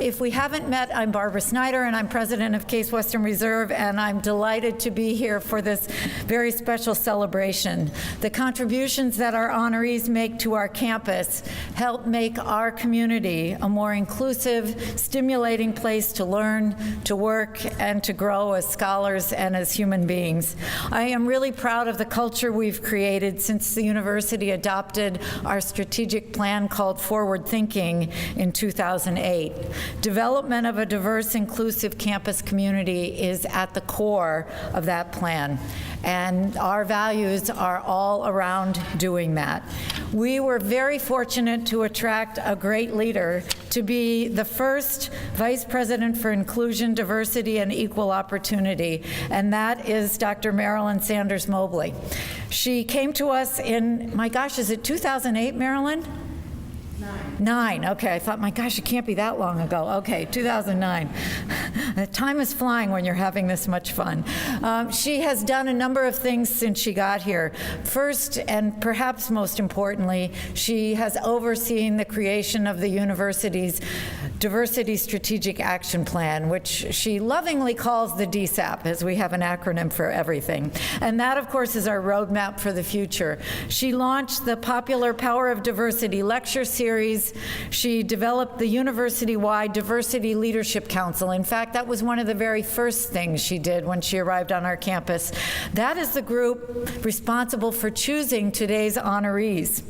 If we haven't met, I'm Barbara Snyder, and I'm president of Case Western Reserve, and I'm delighted to be here for this very special celebration. The contributions that our honorees make to our campus help make our community a more inclusive, stimulating place to learn, to work, and to grow as scholars and as human beings. I am really proud of the culture we've created since the university adopted our strategic plan called Forward Thinking in 2008. Development of a diverse, inclusive campus community is at the core of that plan, and our values are all around doing that. We were very fortunate to attract a great leader to be the first Vice President for Inclusion, Diversity, and Equal Opportunity, and that is Dr. Marilyn Sanders Mobley. She came to us in, my gosh, is it 2008, Marilyn? Nine. Okay, I thought, my gosh, it can't be that long ago. Okay, 2009. Time is flying when you're having this much fun. She has done a number of things since she got here. First, and perhaps most importantly, she has overseen the creation of the university's Diversity Strategic Action Plan, which she lovingly calls the DSAP, as we have an acronym for everything. And that, of course, is our roadmap for the future. She launched the popular Power of Diversity lecture series. She developed the university-wide Diversity Leadership Council. In fact, that was one of the very first things she did when she arrived on our campus. That is the group responsible for choosing today's honorees.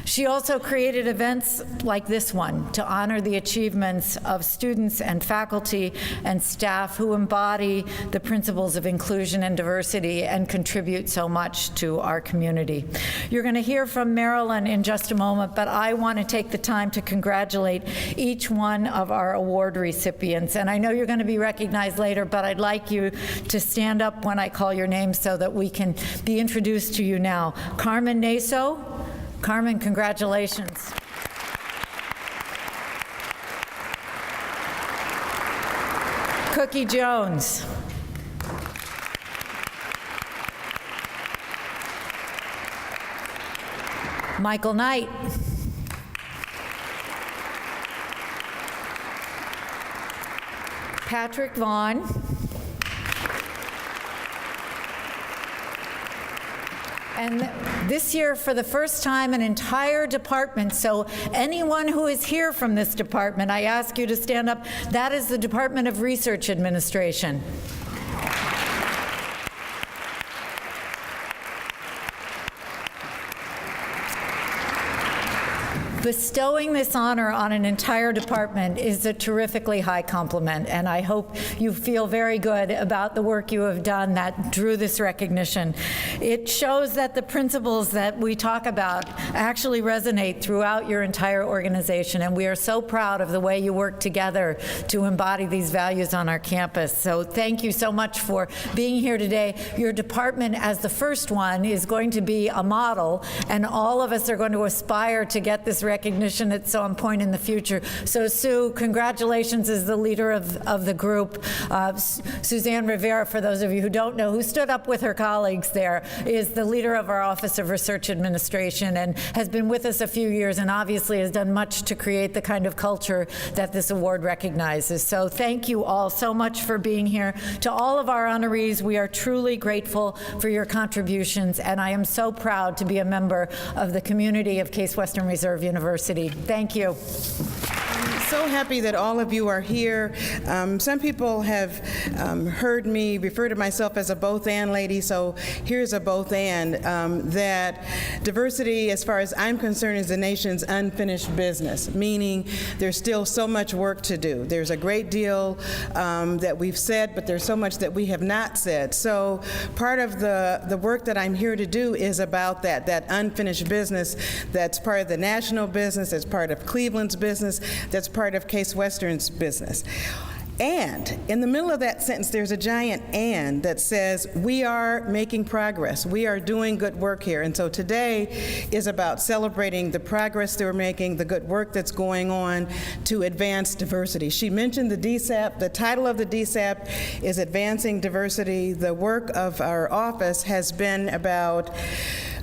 She also created events like this one to honor the achievements of students and faculty and staff who embody the principles of inclusion and diversity and contribute so much to our community. You're going to hear from Marilyn in just a moment, but I want to take the time to congratulate each one of our award recipients. And I know you're going to be recognized later, but I'd like you to stand up when I call your name so that we can be introduced to you now. Carmen Naso. Carmen, congratulations. Cookie Jones. Michael Knight. Patrick Vaughn. And this year, for the first time, an entire department, so anyone who is here from this department, I ask you to stand up. That is the Department of Research Administration. Bestowing this honor on an entire department is a terrifically high compliment, and I hope you feel very good about the work you have done that drew this recognition. It shows that the principles that we talk about actually resonate throughout your entire organization, and we are so proud of the way you work together to embody these values on our campus. So thank you so much for being here today. Your department, as the first one, is going to be a model, and all of us are going to aspire to get this recognition at some point in the future. So Sue, congratulations as the leader of the group. Suzanne Rivera, for those of you who don't know, who stood up with her colleagues there, is the leader of our Office of Research Administration and has been with us a few years and obviously has done much to create the kind of culture that this award recognizes. So thank you all so much for being here. To all of our honorees, we are truly grateful for your contributions, and I am so proud to be a member of the community of Case Western Reserve University. Thank you. I'm so happy that all of you are here. Some people have heard me refer to myself as a both-and lady, so here's a both-and, that diversity, as far as I'm concerned, is the nation's unfinished business, meaning there's still so much work to do. There's a great deal that we've said, but there's so much that we have not said. So part of the work that I'm here to do is about that unfinished business that's part of the national business, that's part of Cleveland's business, that's part of Case Western's business. And in the middle of that sentence, there's a giant and that says, we are making progress. We are doing good work here. And so today is about celebrating the progress that we're making, the good work that's going on to advance diversity. She mentioned the DSAP. The title of the DSAP is Advancing Diversity. The work of our office has been about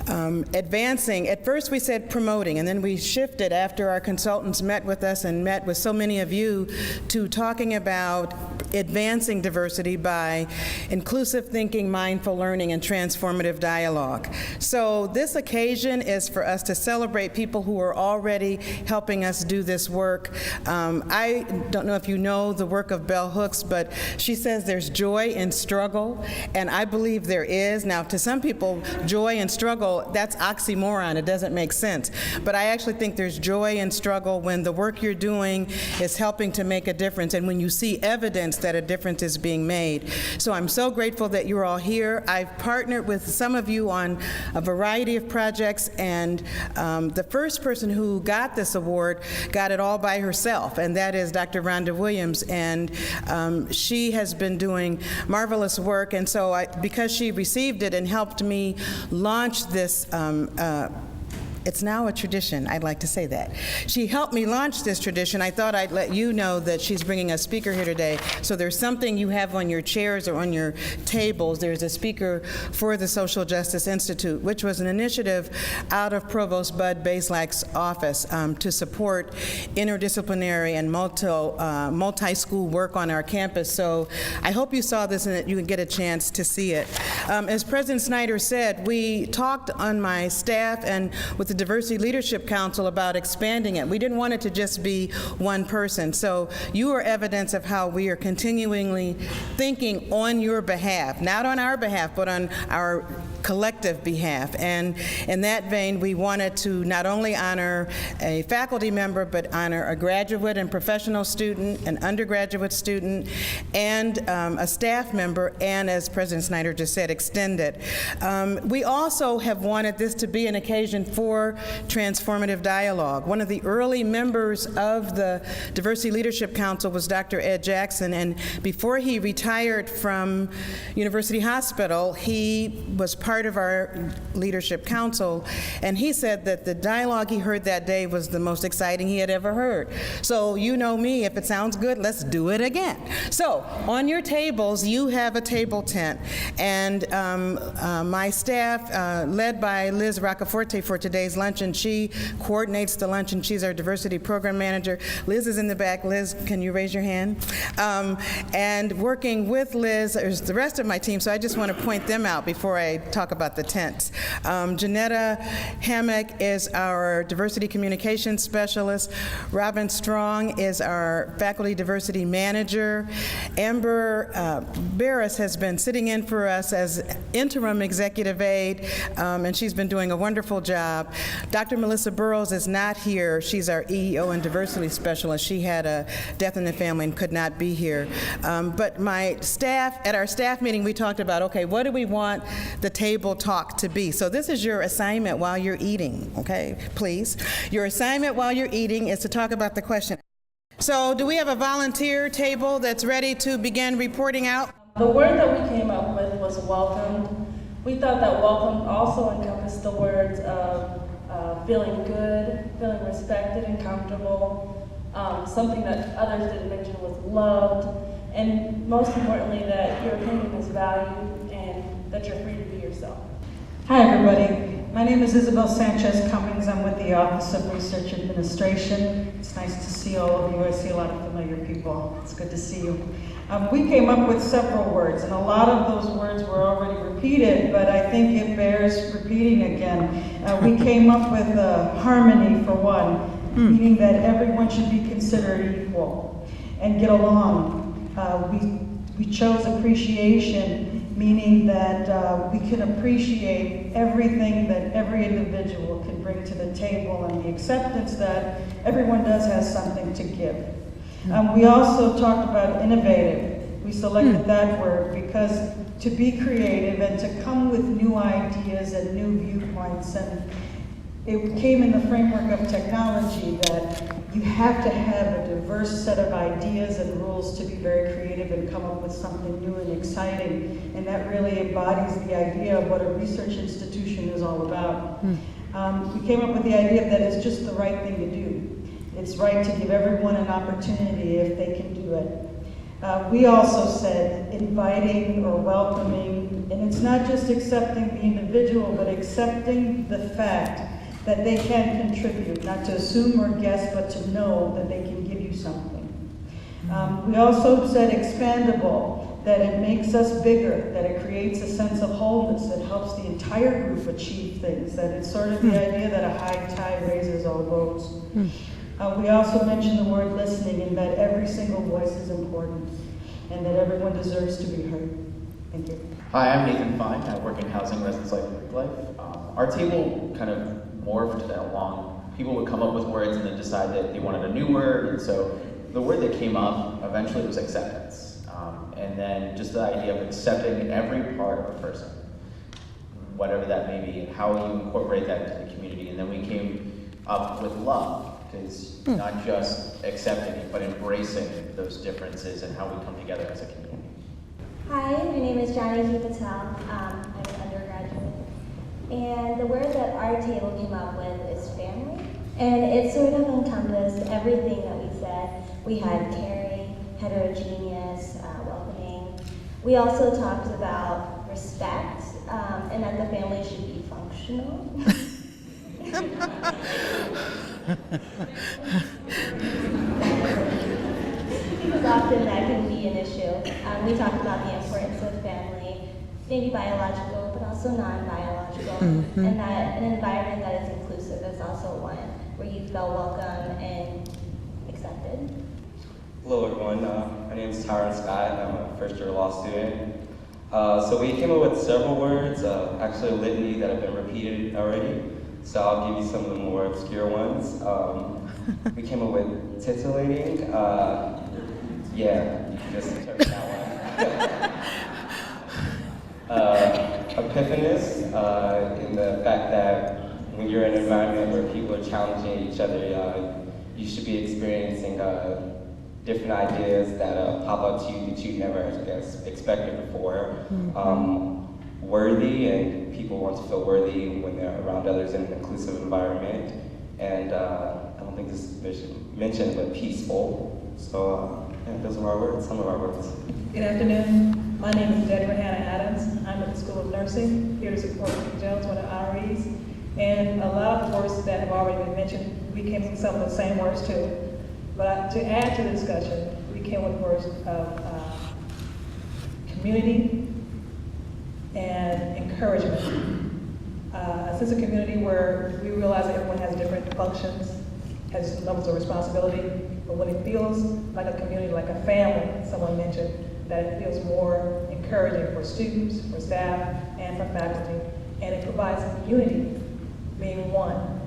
advancing. At first we said promoting, and then we shifted after our consultants met with us and met with so many of you to talking about advancing diversity by inclusive thinking, mindful learning, and transformative dialogue. So this occasion is for us to celebrate people who are already helping us do this work. I don't know if you know the work of Bell Hooks, but she says there's joy in struggle, and I believe there is. Now, to some people, joy and struggle, that's oxymoron. It doesn't make sense. But I actually think there's joy in struggle when the work you're doing is helping to make a difference, and when you see evidence that a difference is being made. So I'm so grateful that you're all here. I've partnered with some of you on a variety of projects, and the first person who got this award got it all by herself, and that is Dr. Rhonda Williams, and she has been doing marvelous work, and so because she received it and helped me launch this it's now a tradition, I'd like to say that. She helped me launch this tradition. I thought I'd let you know that she's bringing a speaker here today. So there's something you have on your chairs or on your tables. There's a speaker for the Social Justice Institute, which was an initiative out of Provost Bud Baselak's office to support interdisciplinary and multi-school work on our campus. So I hope you saw this and that you can get a chance to see it. As President Snyder said, we talked on my staff and with the Diversity Leadership Council about expanding it. We didn't want it to just be one person. So you are evidence of how we are continually thinking on your behalf, not on our behalf, but on our collective behalf. And in that vein, we wanted to not only honor a faculty member, but honor a graduate and professional student, an undergraduate student, and a staff member, and as President Snyder just said, extend it. We also have wanted this to be an occasion for transformative dialogue. One of the early members of the Diversity Leadership Council was Dr. Ed Jackson, and before he retired from University Hospital, he was part of our leadership council, and he said that the dialogue he heard that day was the most exciting he had ever heard. So you know me, if it sounds good, let's do it again. So on your tables, you have a table tent, and my staff, led by Liz Roccaforte for today's luncheon, she coordinates the luncheon. She's our diversity program manager. Liz is in the back. Liz, can you raise your hand? And working with Liz is the rest of my team, so I just want to point them out before I talk about the tents. Janetta Hammock is our diversity communications specialist. Robin Strong is our faculty diversity manager. Amber Barris has been sitting in for us as interim executive aide, and she's been doing a wonderful job. Dr. Melissa Burrows is not here. She's our EEO and diversity specialist. She had a death in the family and could not be here. But my staff, at our staff meeting, we talked about, okay, what do we want the table talk to be? So this is your assignment while you're eating, okay, please. Your assignment while you're eating is to talk about the question. So do we have a volunteer table that's ready to begin reporting out? The word that we came up with was welcomed. We thought that welcome also encompassed the words of feeling good, feeling respected and comfortable. Something that others didn't mention was loved, and most importantly, that your opinion is valued and that you're free to be yourself. Hi everybody, my name is Isabel Sanchez Cummings. I'm with the Office of Research Administration. It's nice to see all of you. I see a lot of familiar people. It's good to see you. We came up with several words, and a lot of those words were already repeated, but I think it bears repeating again. We came up with harmony for one, meaning that everyone should be considered equal and get along. We chose appreciation, meaning that we can appreciate everything that every individual can bring to the table, and the acceptance that everyone does has something to give. We also talked about innovative. We selected that word because to be creative and to come with new ideas and new viewpoints, and it came in the framework of technology that you have to have a diverse set of ideas and rules to be very creative and come up with something new and exciting, and that really embodies the idea of what a research institution is all about. We came up with the idea that it's just the right thing to do. It's right to give everyone an opportunity if they can do it. We also said inviting or welcoming, and it's not just accepting the individual, but accepting the fact that they can contribute, not to assume or guess, but to know that they can give you something. We also said expandable, that it makes us bigger, that it creates a sense of wholeness, that helps the entire group achieve things, that it's sort of the idea that a high tide raises all boats. We also mentioned the word listening, and that every single voice is important, and that everyone deserves to be heard. Thank you. Hi, I'm Nathan Fine. I work in housing, residence life, and work life. Our table kind of morphed along. People would come up with words and then decide that they wanted a new word, and so the word that came up eventually was acceptance. And then just the idea of accepting every part of a person, whatever that may be, and how you incorporate that into the community. And then we came up with love, because not just accepting it, but embracing those differences and how we come together as a community. Hi, my name is Janaki Patel. I'm an undergraduate. And the word that our table came up with is family. And it sort of encompassed everything that we said. We had caring, heterogeneous, welcoming. We also talked about respect, and that the family should be functional. Because often that can be an issue. We talked about the importance of family, maybe biological, but also non-biological, and that an environment that is inclusive is also one where you feel welcome and accepted. Hello everyone, my name is Tyron Scott and I'm a first year law student. So we came up with several words, actually a litany that have been repeated already. So I'll give you some of the more obscure ones. We came up with titillating, yeah, you can just interpret that one. Epiphanous, in the fact that when you're in an environment where people are challenging each other, you should be experiencing different ideas that pop up to you that you never, I guess, expected before. Worthy, and people want to feel worthy when they're around others in an inclusive environment. And I don't think this is mentioned, but peaceful. So yeah, those are our words, some of our words. Good afternoon. My name is Deborah Hannah Adams. I'm at the School of Nursing, here to support Mr. Jones, one of our honorees. And a lot of the words that have already been mentioned, we came up with some of the same words too. But to add to the discussion, we came with words of community and encouragement. A sense of community where we realize that everyone has different functions, has different levels of responsibility, but when it feels like a community, like a family, someone mentioned, that it feels more encouraging for students, for staff, and for faculty, and it provides unity, being one.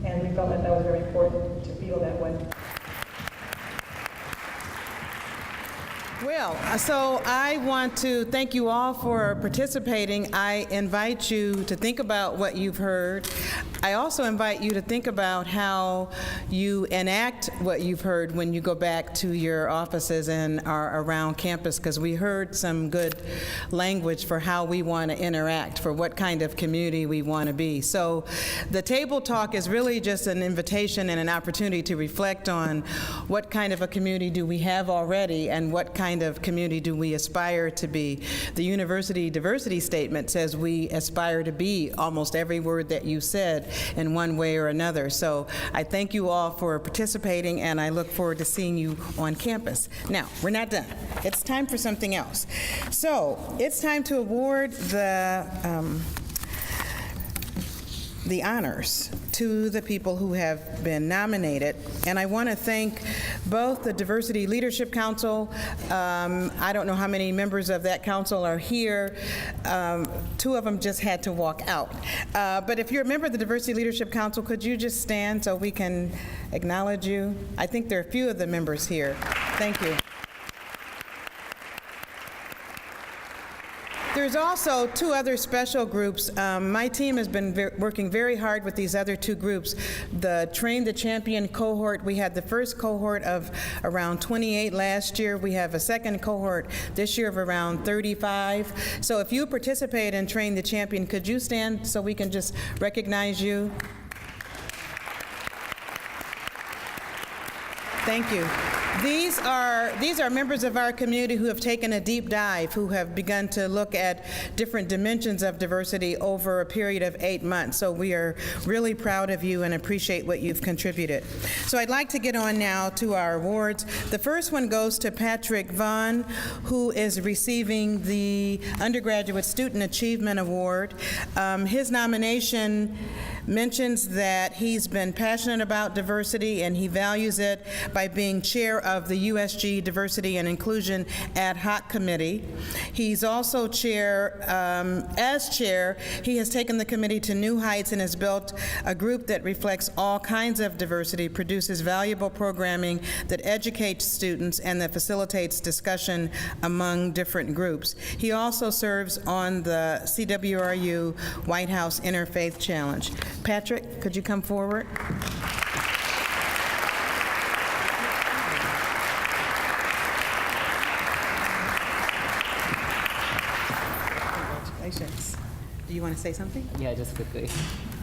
And we felt that that was very important to feel that way. Well, so I want to thank you all for participating. I invite you to think about what you've heard. I also invite you to think about how you enact what you've heard when you go back to your offices and are around campus, because we heard some good language for how we want to interact, for what kind of community we want to be. So the table talk is really just an invitation and an opportunity to reflect on what kind of a community do we have already and what kind of community do we aspire to be. The university diversity statement says we aspire to be almost every word that you said in one way or another. So I thank you all for participating, and I look forward to seeing you on campus. Now, we're not done. It's time for something else. So it's time to award the honors to the people who have been nominated. And I want to thank both the Diversity Leadership Council. I don't know how many members of that council are here. Two of them just had to walk out. But if you're a member of the Diversity Leadership Council, could you just stand so we can acknowledge you? I think there are a few of the members here. Thank you. There's also two other special groups. My team has been working very hard with these other two groups. The Train the Champion cohort, we had the first cohort of around 28 last year. We have a second cohort this year of around 35. So if you participate in Train the Champion, could you stand so we can just recognize you? Thank you. These are members of our community who have taken a deep dive, who have begun to look at different dimensions of diversity over a period of 8 months. So we are really proud of you and appreciate what you've contributed. So I'd like to get on now to our awards. The first one goes to Patrick Vaughn, who is receiving the Undergraduate Student Achievement Award. His nomination mentions that he's been passionate about diversity and he values it by being chair of the USG Diversity and Inclusion Ad Hoc Committee. He's also chair, as chair, he has taken the committee to new heights and has built a group that reflects all kinds of diversity, produces valuable programming that educates students and that facilitates discussion among different groups. He also serves on the CWRU White House Interfaith Challenge. Patrick, could you come forward? Congratulations. Do you want to say something? Yeah, just quickly.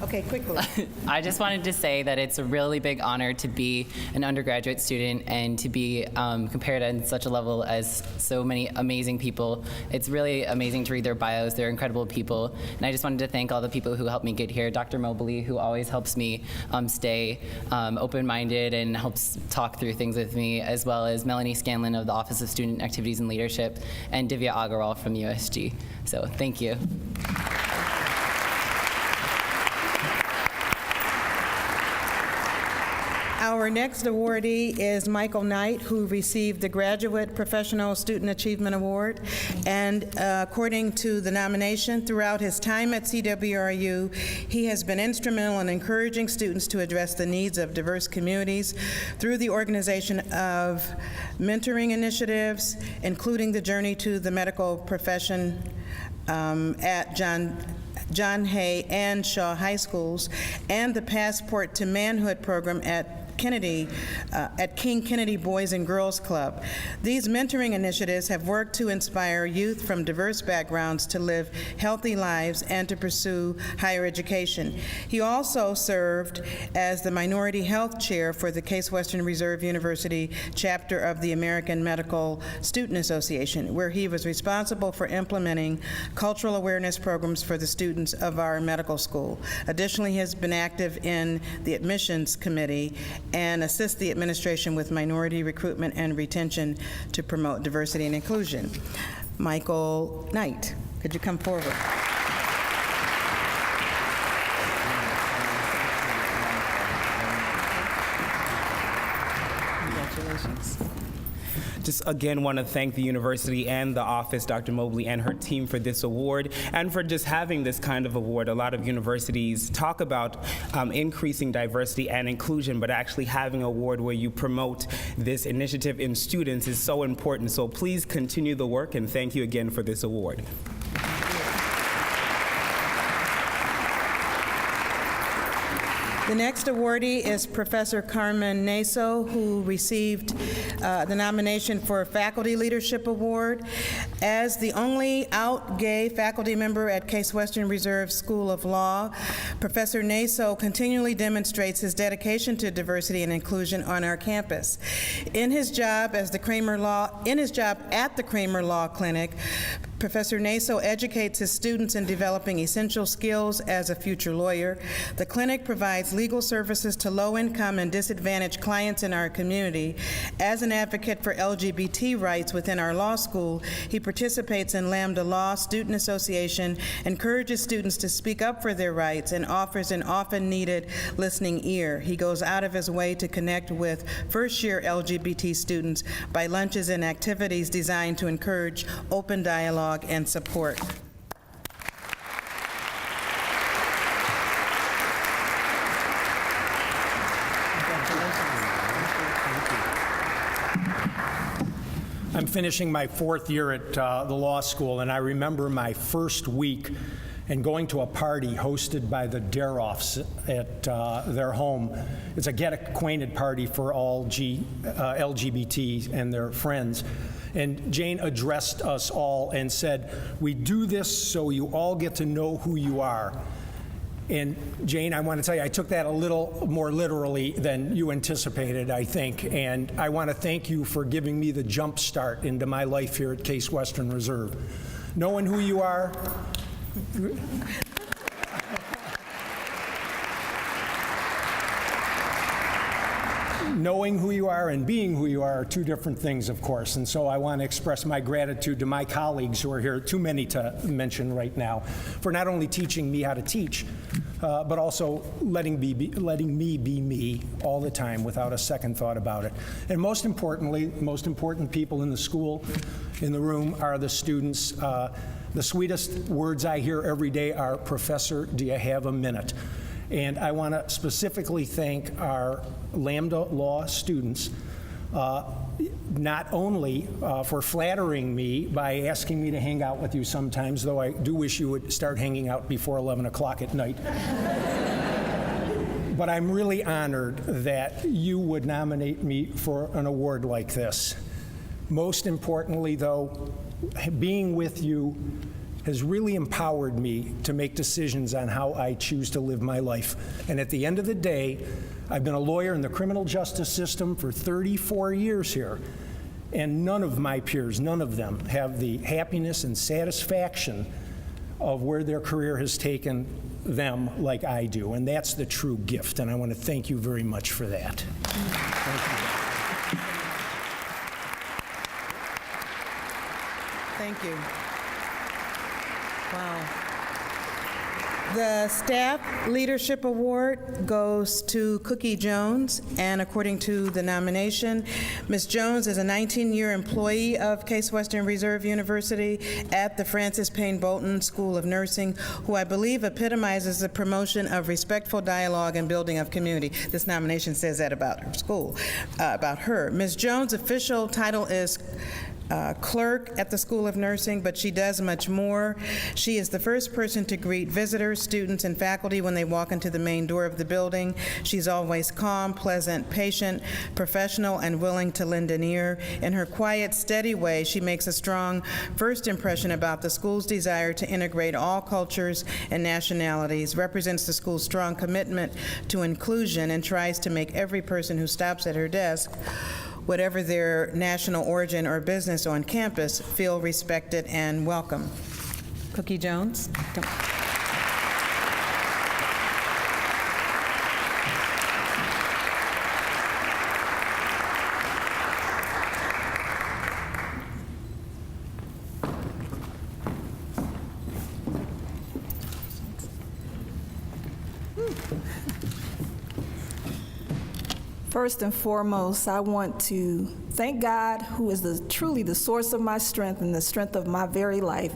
Okay, quickly. I just wanted to say that it's a really big honor to be an undergraduate student and to be compared at such a level as so many amazing people. It's really amazing to read their bios. They're incredible people. And I just wanted to thank all the people who helped me get here. Dr. Mobley, who always helps me stay open-minded and helps talk through things with me, as well as Melanie Scanlon of the Office of Student Activities and Leadership, and Divya Agarwal from USG. So thank you. Our next awardee is Michael Knight, who received the Graduate Professional Student Achievement Award. And according to the nomination, throughout his time at CWRU, he has been instrumental in encouraging students to address the needs of diverse communities through the organization of mentoring initiatives, including the Journey to the Medical Profession at John Hay and Shaw High Schools, and the Passport to Manhood program at King Kennedy Boys and Girls Club. These mentoring initiatives have worked to inspire youth from diverse backgrounds to live healthy lives and to pursue higher education. He also served as the Minority Health Chair for the Case Western Reserve University chapter of the American Medical Student Association, where he was responsible for implementing cultural awareness programs for the students of our medical school. Additionally, he has been active in the admissions committee and assist the administration with minority recruitment and retention to promote diversity and inclusion. Michael Knight, could you come forward? Congratulations. Just again want to thank the university and the office, Dr. Mobley and her team, for this award and for just having this kind of award. A lot of universities talk about increasing diversity and inclusion, but actually having an award where you promote this initiative in students is so important. So please continue the work, and thank you again for this award. The next awardee is Professor Carmen Naso, who received the nomination for a Faculty Leadership Award. As the only out gay faculty member at Case Western Reserve School of Law, Professor Naso continually demonstrates his dedication to diversity and inclusion on our campus. In his job at the Kramer Law Clinic, Professor Naso educates his students in developing essential skills as a future lawyer. The clinic provides legal services to low-income and disadvantaged clients in our community. As an advocate for LGBT rights within our law school, he participates in Lambda Law Student Association, encourages students to speak up for their rights, and offers an often needed listening ear. He goes out of his way to connect with first-year LGBT students by lunches and activities designed to encourage open dialogue and support. I'm finishing my 4th year at the law school, and I remember my first week and going to a party hosted by the Daroffs at their home. It's a get acquainted party for all LGBT and their friends. And Jane addressed us all and said, "We do this so you all get to know who you are." And Jane, I want to tell you, I took that a little more literally than you anticipated, I think. And I want to thank you for giving me the jump start into my life here at Case Western Reserve. Knowing who you are, knowing who you are and being who you are two different things, of course. And so I want to express my gratitude to my colleagues who are here, too many to mention right now, for not only teaching me how to teach, but also letting me be me all the time without a second thought about it. And most importantly, most important people in the school, in the room, are the students. The sweetest words I hear every day are, "Professor, do you have a minute?" And I want to specifically thank our Lambda Law students, not only for flattering me by asking me to hang out with you sometimes, though I do wish you would start hanging out before 11 o'clock at night, but I'm really honored that you would nominate me for an award like this. Most importantly, though, being with you has really empowered me to make decisions on how I choose to live my life. And at the end of the day, I've been a lawyer in the criminal justice system for 34 years here, and none of my peers, none of them, have the happiness and satisfaction of where their career has taken them like I do, and that's the true gift, and I want to thank you very much for that. Thank you. Thank you. Wow. The Staff Leadership Award goes to Cookie Jones, and according to the nomination, Ms. Jones is a 19-year employee of Case Western Reserve University at the Francis Payne Bolton School of Nursing, who I believe epitomizes the promotion of respectful dialogue and building of community. This nomination says that about her school, about her. Ms. Jones' official title is clerk at the School of Nursing, but she does much more. She is the first person to greet visitors, students, and faculty when they walk into the main door of the building. She's always calm, pleasant, patient, professional, and willing to lend an ear. In her quiet, steady way, she makes a strong first impression about the school's desire to integrate all cultures and nationalities, represents the school's strong commitment to inclusion, and tries to make every person who stops at her desk, whatever their national origin or business on campus, feel respected and welcome. Cookie Jones. First and foremost, I want to thank God, who is truly the source of my strength and the strength of my very life.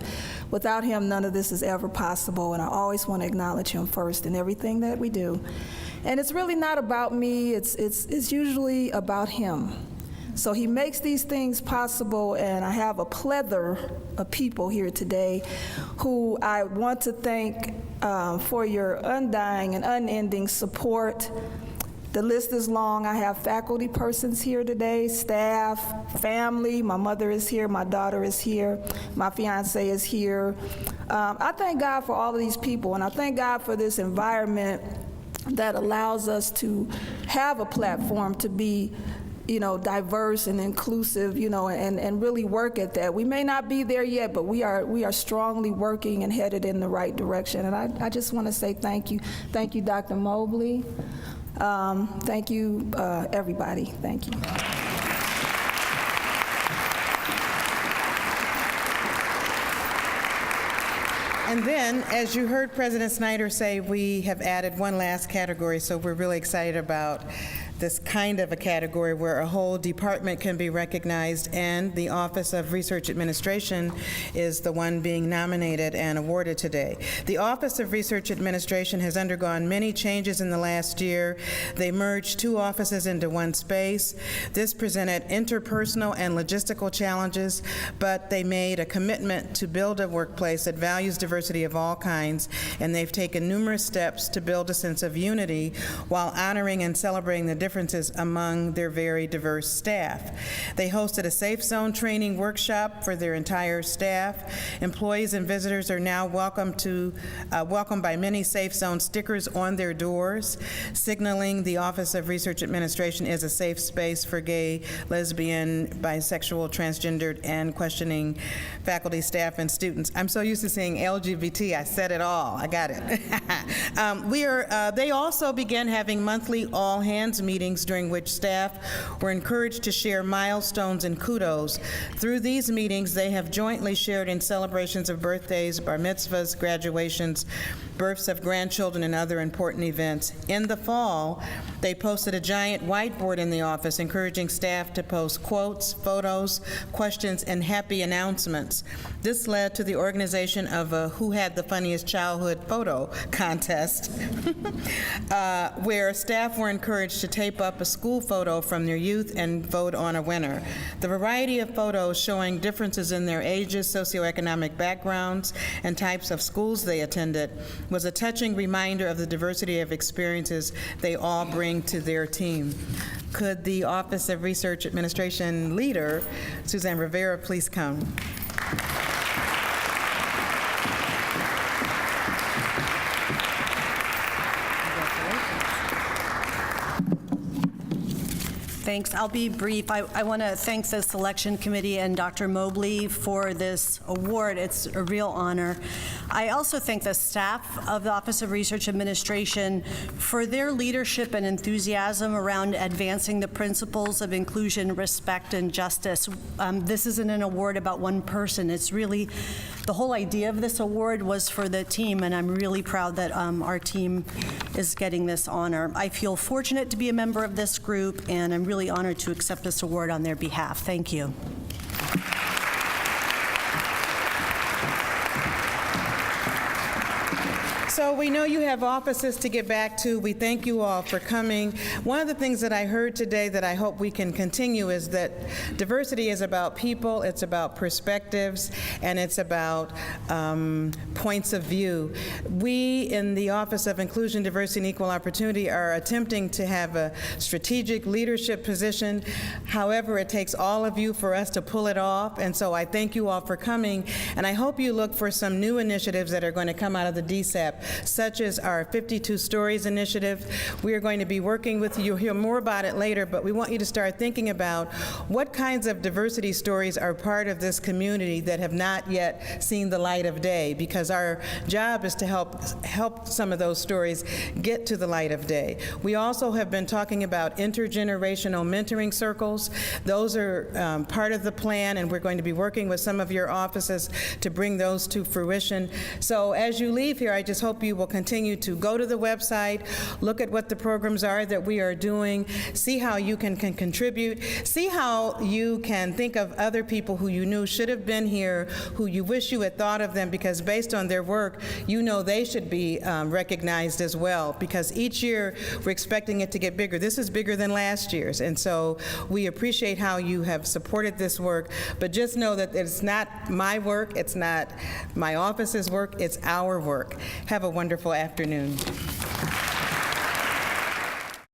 Without him, none of this is ever possible, and I always want to acknowledge him first in everything that we do. And it's really not about me, it's usually about him. So he makes these things possible, and I have a plethora of people here today who I want to thank for your undying and unending support. The list is long. I have faculty persons here today, staff, family. My mother is here, my daughter is here, my fiance is here. I thank God for all of these people, and I thank God for this environment that allows us to have a platform to be, diverse and inclusive, and really work at that. We may not be there yet, but we are strongly working and headed in the right direction. And I just want to say thank you. Thank you, Dr. Mobley. Thank you, everybody. Thank you. And then, as you heard President Snyder say, we have added one last category, so we're really excited about this kind of a category where a whole department can be recognized, and the Office of Research Administration is the one being nominated and awarded today. The Office of Research Administration has undergone many changes in the last year. They merged two offices into one space. This presented interpersonal and logistical challenges, but they made a commitment to build a workplace that values diversity of all kinds, and they've taken numerous steps to build a sense of unity while honoring and celebrating the differences among their very diverse staff. They hosted a Safe Zone training workshop for their entire staff. Employees and visitors are now welcomed by many Safe Zone stickers on their doors, signaling the Office of Research Administration is a safe space for gay, lesbian, bisexual, transgendered, and questioning faculty, staff, and students. I'm so used to saying LGBT, I said it all. I got it. They also began having monthly all-hands meetings during which staff were encouraged to share milestones and kudos. Through these meetings, they have jointly shared in celebrations of birthdays, bar mitzvahs, graduations, births of grandchildren, and other important events. In the fall, they posted a giant whiteboard in the office encouraging staff to post quotes, photos, questions, and happy announcements. This led to the organization of a Who Had the Funniest Childhood photo contest, where staff were encouraged to tape up a school photo from their youth and vote on a winner. The variety of photos showing differences in their ages, socioeconomic backgrounds, and types of schools they attended was a touching reminder of the diversity of experiences they all bring to their team. Could the Office of Research Administration leader, Suzanne Rivera, please come? Thanks. I'll be brief. I want to thank the selection committee and Dr. Mobley for this award. It's a real honor. I also thank the staff of the Office of Research Administration for their leadership and enthusiasm around advancing the principles of inclusion, respect, and justice. This isn't an award about one person. It's really, the whole idea of this award was for the team, and I'm really proud that our team is getting this honor. I feel fortunate to be a member of this group, and I'm really honored to accept this award on their behalf. Thank you. So we know you have offices to get back to. We thank you all for coming. One of the things that I heard today that I hope we can continue is that diversity is about people, it's about perspectives, and it's about points of view. We in the Office of Inclusion, Diversity, and Equal Opportunity are attempting to have a strategic leadership position. However, it takes all of you for us to pull it off, and so I thank you all for coming, and I hope you look for some new initiatives that are going to come out of the DSAP, such as our 52 Stories initiative. We are going to be working with you. You'll hear more about it later, but we want you to start thinking about what kinds of diversity stories are part of this community that have not yet seen the light of day, because our job is to help some of those stories get to the light of day. We also have been talking about intergenerational mentoring circles. Those are part of the plan, and we're going to be working with some of your offices to bring those to fruition. So as you leave here, I just hope you will continue to go to the website, look at what the programs are that we are doing, see how you can contribute, see how you can think of other people who you knew should have been here, who you wish you had thought of them, because based on their work, you know they should be recognized as well, because each year we're expecting it to get bigger. This is bigger than last year's, and so we appreciate how you have supported this work, but just know that it's not my work, it's not my office's work, it's our work. Have a wonderful afternoon.